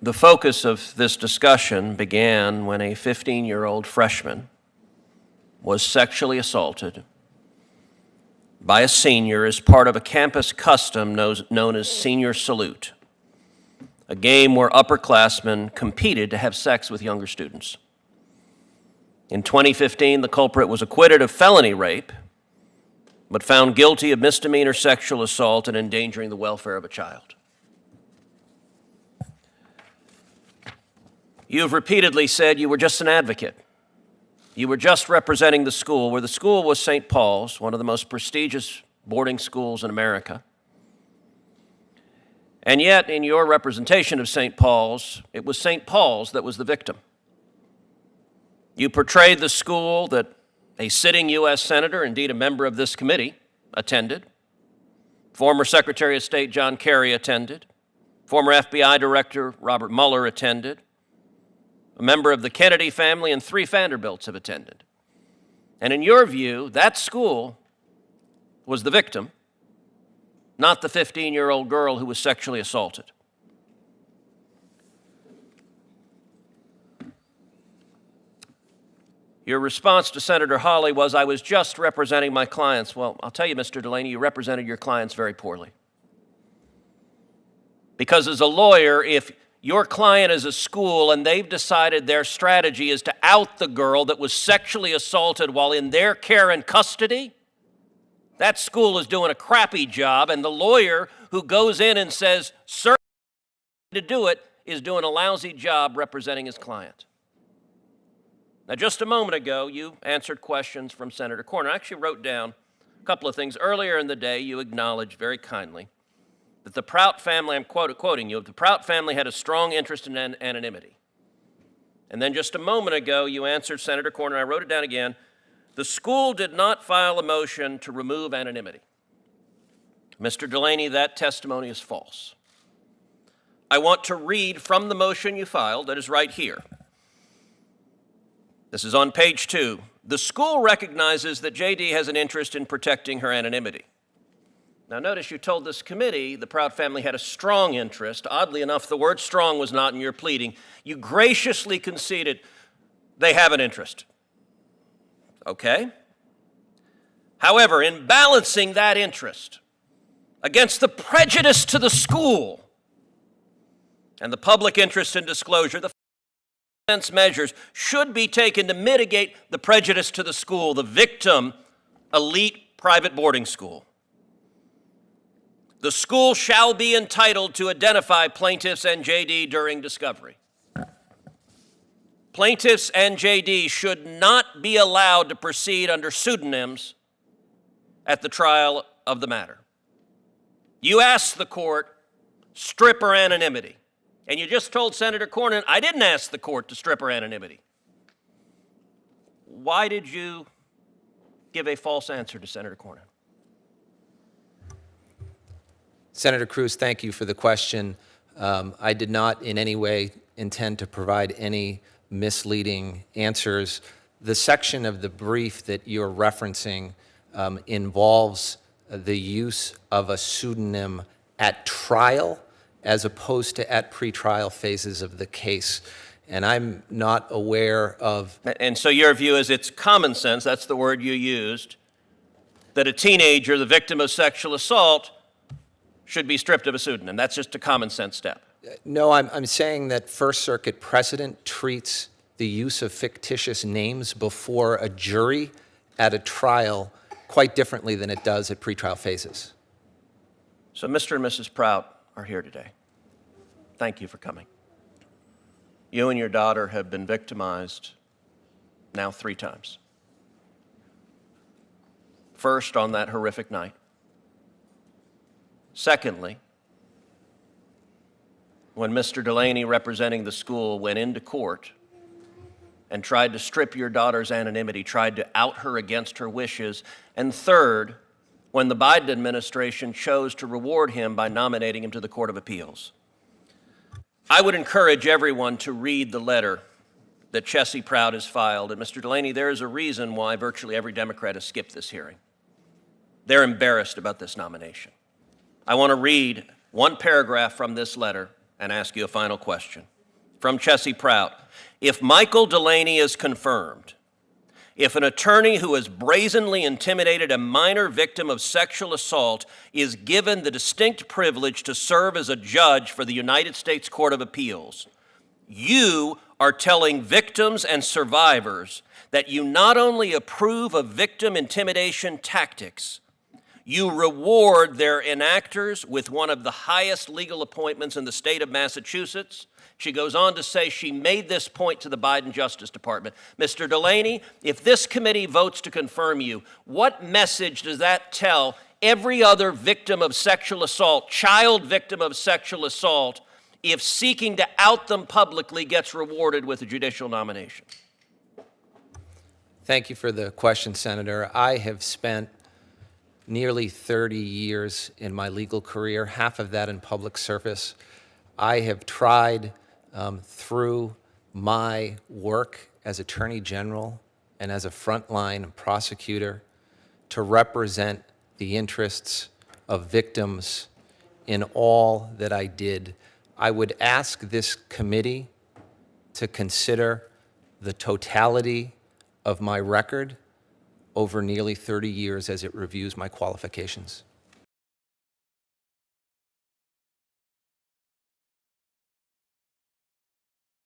The focus of this discussion began when a 15-year-old freshman was sexually assaulted by a senior as part of a campus custom known as Senior Salute, a game where upperclassmen competed to have sex with younger students. In 2015, the culprit was acquitted of felony rape, but found guilty of misdemeanor sexual assault and endangering the welfare of a child. You have repeatedly said you were just an advocate. You were just representing the school, where the school was St. Paul's, one of the most prestigious boarding schools in America. And yet, in your representation of St. Paul's, it was St. Paul's that was the victim. You portrayed the school that a sitting U.S. senator, indeed a member of this committee, attended. Former Secretary of State John Kerry attended. Former FBI Director Robert Mueller attended. A member of the Kennedy family and 3 Vanderbilts have attended. And in your view, that school was the victim, not the 15-year-old girl who was sexually assaulted. Your response to Senator Hawley was, "I was just representing my clients." Well, I'll tell you, Mr. Delaney, you represented your clients very poorly. Because as a lawyer, if your client is a school and they've decided their strategy is to out the girl that was sexually assaulted while in their care and custody, that school is doing a crappy job, and the lawyer who goes in and says, "Sir, to do it," is doing a lousy job representing his client. Now, just a moment ago, you answered questions from Senator Corner. I actually wrote down a couple of things. Earlier in the day, you acknowledged very kindly that the Prout family, I'm quoting you, the Prout family had a strong interest in anonymity. And then just a moment ago, you answered Senator Corner, I wrote it down again, the school did not file a motion to remove anonymity. Mr. Delaney, that testimony is false. I want to read from the motion you filed that is right here. This is on page 2. The school recognizes that JD has an interest in protecting her anonymity. Now notice you told this committee the Prout family had a strong interest. Oddly enough, the word strong was not in your pleading. You graciously conceded they have an interest. Okay? However, in balancing that interest against the prejudice to the school and the public interest in disclosure, the defense measures should be taken to mitigate the prejudice to the school, the victim, elite private boarding school. The school shall be entitled to identify plaintiffs and JD during discovery. Plaintiffs and JD should not be allowed to proceed under pseudonyms at the trial of the matter. You asked the court, strip her anonymity. And you just told Senator Cornyn, I didn't ask the court to strip her anonymity. Why did you give a false answer to Senator Cornyn? Senator Cruz, thank you for the question. I did not in any way intend to provide any misleading answers. The section of the brief that you're referencing involves the use of a pseudonym at trial as opposed to at pretrial phases of the case. And I'm not aware of... And so your view is it's common sense, that's the word you used, that a teenager, the victim of sexual assault, should be stripped of a pseudonym. That's just a common sense step. No, I'm saying that First Circuit precedent treats the use of fictitious names before a jury at a trial quite differently than it does at pretrial phases. So Mr. and Mrs. Prout are here today. Thank you for coming. You and your daughter have been victimized now 3 times. First, on that horrific night. Secondly, when Mr. Delaney, representing the school, went into court and tried to strip your daughter's anonymity, tried to out her against her wishes. And third, when the Biden administration chose to reward him by nominating him to the Court of Appeals. I would encourage everyone to read the letter that Chessie Prout has filed. And Mr. Delaney, there is a reason why virtually every Democrat has skipped this hearing. They're embarrassed about this nomination. I want to read one paragraph from this letter and ask you a final question. from Chessie Prout. If Michael Delaney is confirmed, if an attorney who has brazenly intimidated a minor victim of sexual assault is given the distinct privilege to serve as a judge for the United States Court of Appeals, you are telling victims and survivors that you not only approve of victim intimidation tactics, you reward their enactors with one of the highest legal appointments in the state of Massachusetts. She goes on to say she made this point to the Biden Justice Department. Mr. Delaney, if this committee votes to confirm you, what message does that tell every other victim of sexual assault, child victim of sexual assault, if seeking to out them publicly gets rewarded with a judicial nomination? Thank you for the question, Senator. I have spent nearly 30 years in my legal career, half of that in public service. I have tried through my work as Attorney General and as a frontline prosecutor to represent the interests of victims in all that I did. I would ask this committee to consider the totality of my record over nearly 30 years as it reviews my qualifications.